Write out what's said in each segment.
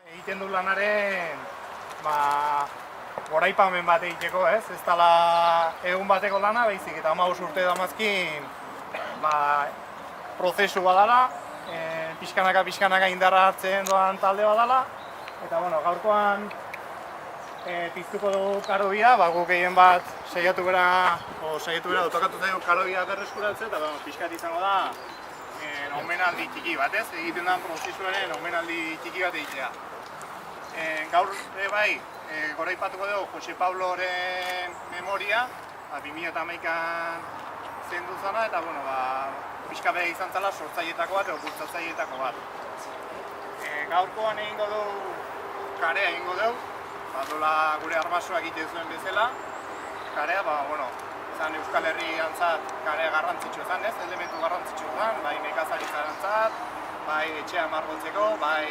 Egiten du lanaren goraipamen bat egiteko, ez? Ez dela egun bateko lana, baizik eta 15 urte damazkin prozesu badala, pixkanaka indarra hartzen doan talde badala, eta gaurkoan piztuko dugu karobia, guk egin bat saiatu bera tokatu zaigu karobia berreskuratzen, eta pixkat izango da omenaldi txiki bat, ez? Egiten den prozesuaren omenaldi txiki bat egitea. Gaur bai, goraipatuko dugu Jose Pabloren memoria, 2011an zendu zana, eta pixka beha izan zela sortzailetako bat edo bultzatzailetako bat. Gaurkoan egingo dugu, karea egingo dugu, badola gure armasoak egiten zuen bezala. Karea, zan Euskal Herriantzat karea garrantzitsua zan, ez? Elementu garrantzitsua zan, bai nekazaritzarantzat, bai etxea margotzeko, bai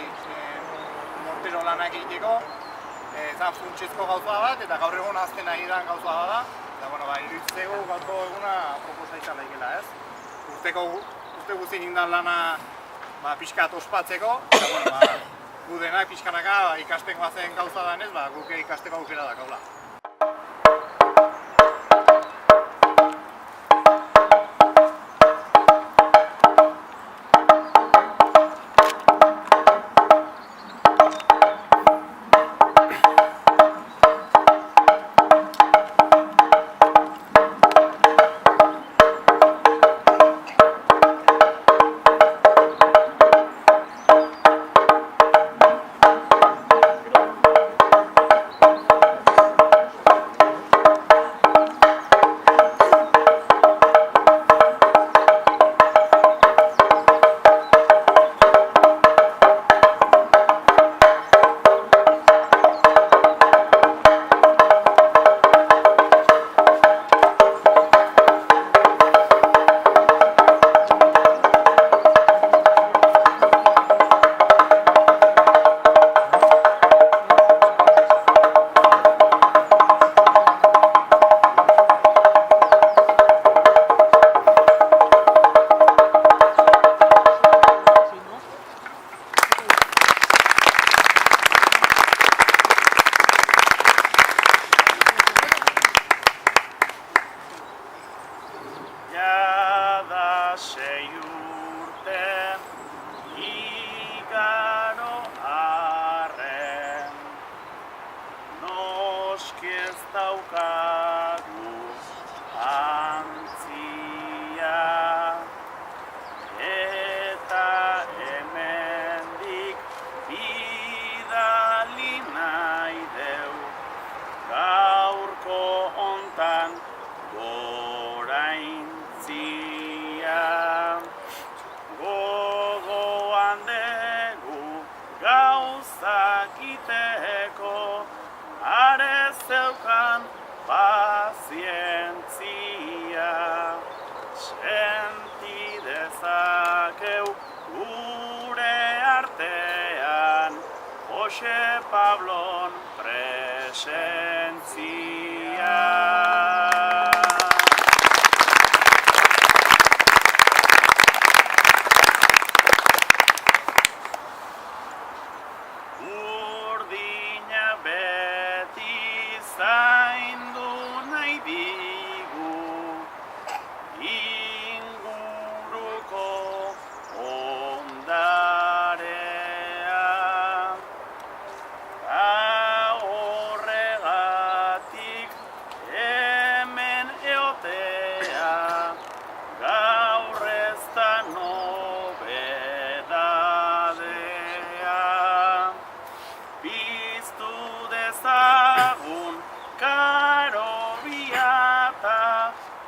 mortero lanak egiteko. Zan funtsezko gauza bat, eta gaur egun azten ari den gauza bat da. Eta iruditzegu gaurko eguna proposa izan daikela, ez? Urte guztien indan lana pixkat ospatzeko, eta gu denak pixkanaka ikasten goazen gauza danez, guk ikasteko aukera dakaula. Jose Pablon presentzia. Urdina beti zaindu nahi digu, inguruko ondarea. Horregatik hemen eotea, gaur ez da nobedadea. Piztu dezagun karobiata,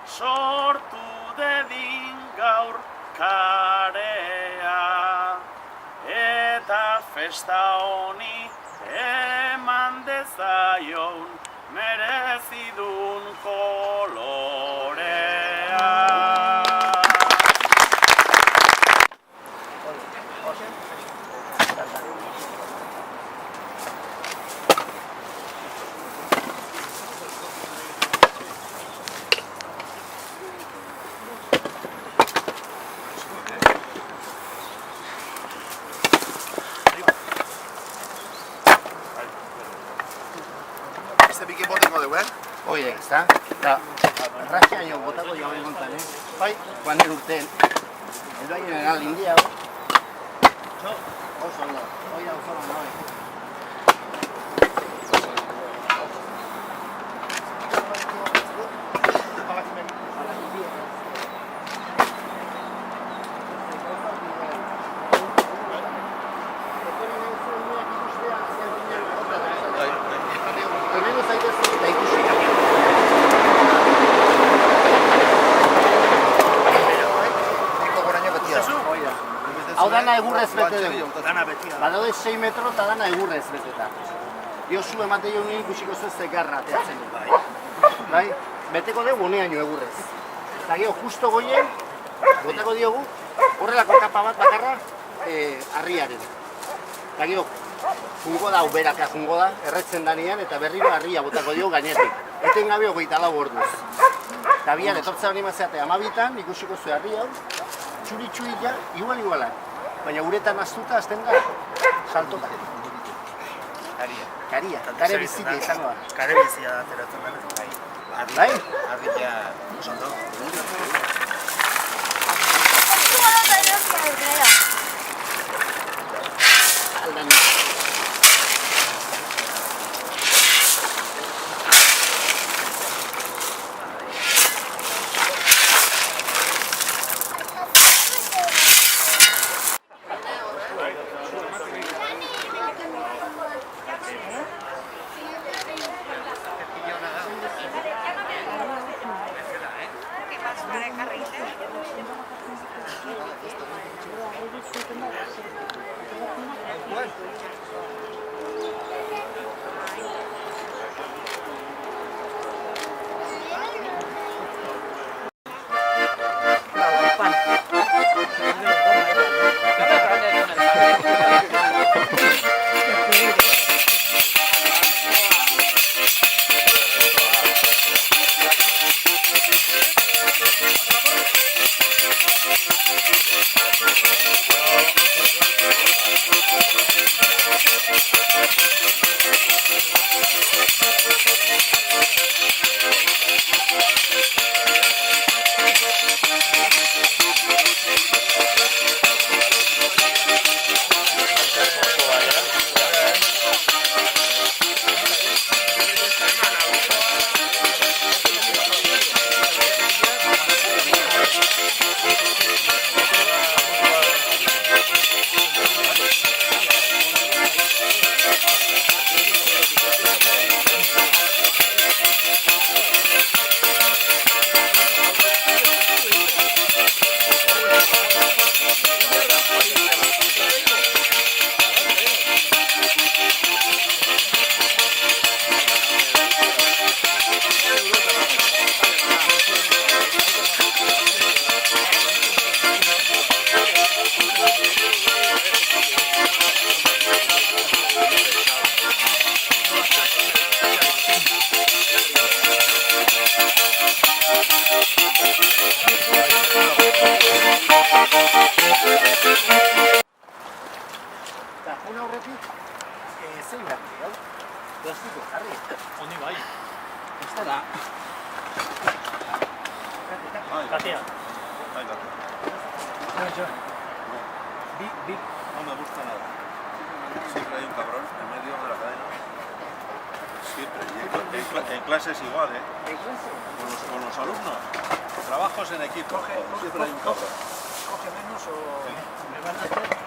sortu dedin gaur karea. Eta festa honi eman dezaion merezidun kolorea. egingo dugu, Oie, ezta? Eta, arraxia jo, botako jo egontan, Bai, guanen urten. Elbaien eral india, oso ondo. Oia, oso ondo, Hau dana egurrez bete dugu. Badaude 6 metro eta dana egurrez beteta. Josu emate jo nien ikusiko zuen zegarra ateatzen du. Bai? Beteko dugu honeaino egurrez. Eta gero, justo goien, botako diogu, horrelako kapa bat bakarra harriaren. Eta gero, jungo da, uberatea jungo da, erretzen danean, eta berriro harria botako diogu gainetik. Eten gabe 24 orduz. Eta bian, etortza hori mazeatea 12an, ikusiko zuen harri hau, txuri ja, iguala. Baina uretan aztuta azten da, saltoka. Karia, kare bizitia izango da. Kare bizia da ateratzen dena. Bai? Arria, oso ondo. Aldan. Una horretik, zein garri, hau? Plastiko jarri. Honi bai. Ez da. Katea. No me gusta nada. Siempre hay un cabrón en medio de la cadena. Siempre. Y en clases igual, ¿eh? Con los alumnos. Trabajos en equipo. Siempre hay un cabrón. Coge menos o... Me van a hacer